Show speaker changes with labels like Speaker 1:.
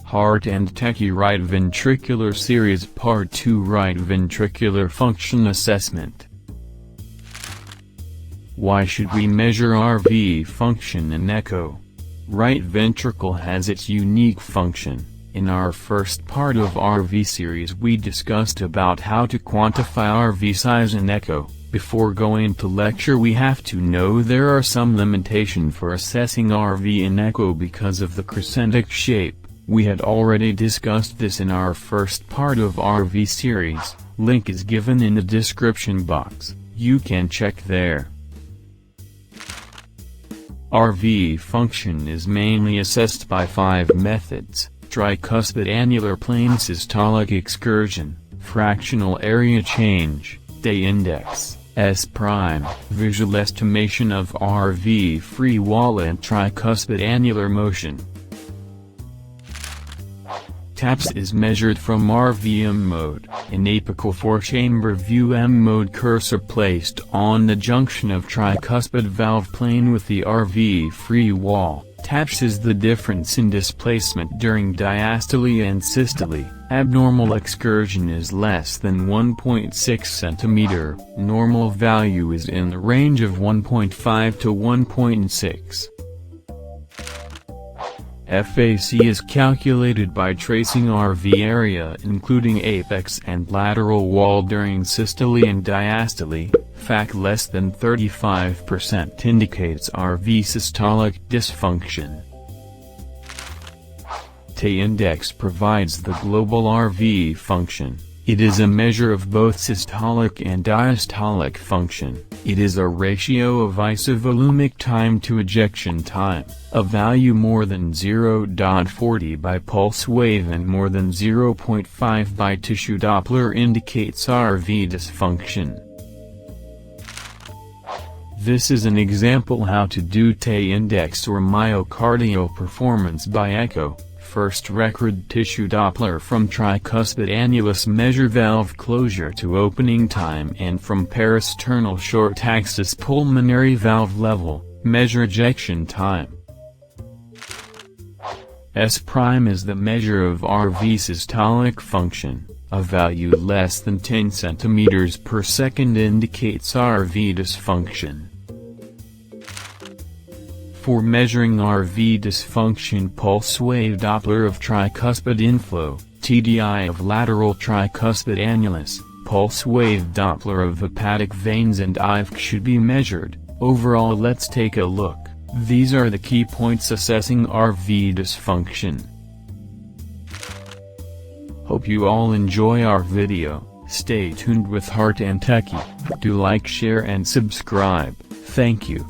Speaker 1: Heartandtechy Right Ventricular Series Part 2 Right Ventricular Function Assessment. Why should we measure RV function in echo? Right ventricle has its unique function. In our first part of RV series we discussed about how to quantify RV size in echo. Before going to lecture we have to know there are some limitation for assessing RV in echo because of the crescentic shape. We had already discussed this in our first part of RV series, link is given in the description box, you can check there. RV function is mainly assessed by 5 methods: tricuspid annular plane systolic excursion, fractional area change, Tay Index, S', visual estimation of RV free wall and tricuspid annular motion. Tapse is measured from RVM mode, in apical 4-chamber view M mode cursor placed on the junction of tricuspid valve plane with the RV free wall. Tapse is the difference in displacement during diastole and systole. Abnormal excursion is less than 1.6 cm, normal value is in the range of 1.5 to 1.6. FAC is calculated by tracing RV area including apex and lateral wall during systole and diastole. FAC less than 35% indicates RV systolic dysfunction. Tay Index provides the global RV function. It is a measure of both systolic and diastolic function. It is a ratio of isovolumic time to ejection time. A value more than 0.40 by pulse wave and more than 0.5 by tissue Doppler indicates RV dysfunction. This is an example how to do Tay Index or myocardial performance by echo. First, record tissue Doppler from tricuspid annulus, measure valve closure to opening time, and from parasternal short axis pulmonary valve level, measure ejection time. S' is the measure of RV systolic function. A value less than 10 cm per second indicates RV dysfunction. For measuring RV dysfunction, pulse wave Doppler of tricuspid inflow, TDI of lateral tricuspid annulus, pulse wave Doppler of hepatic veins and IVC should be measured. Overall, let's take a look. These are the key points assessing RV dysfunction. Hope you all enjoy our video. Stay tuned with Heartandtechy. Do like, share and subscribe. Thank you.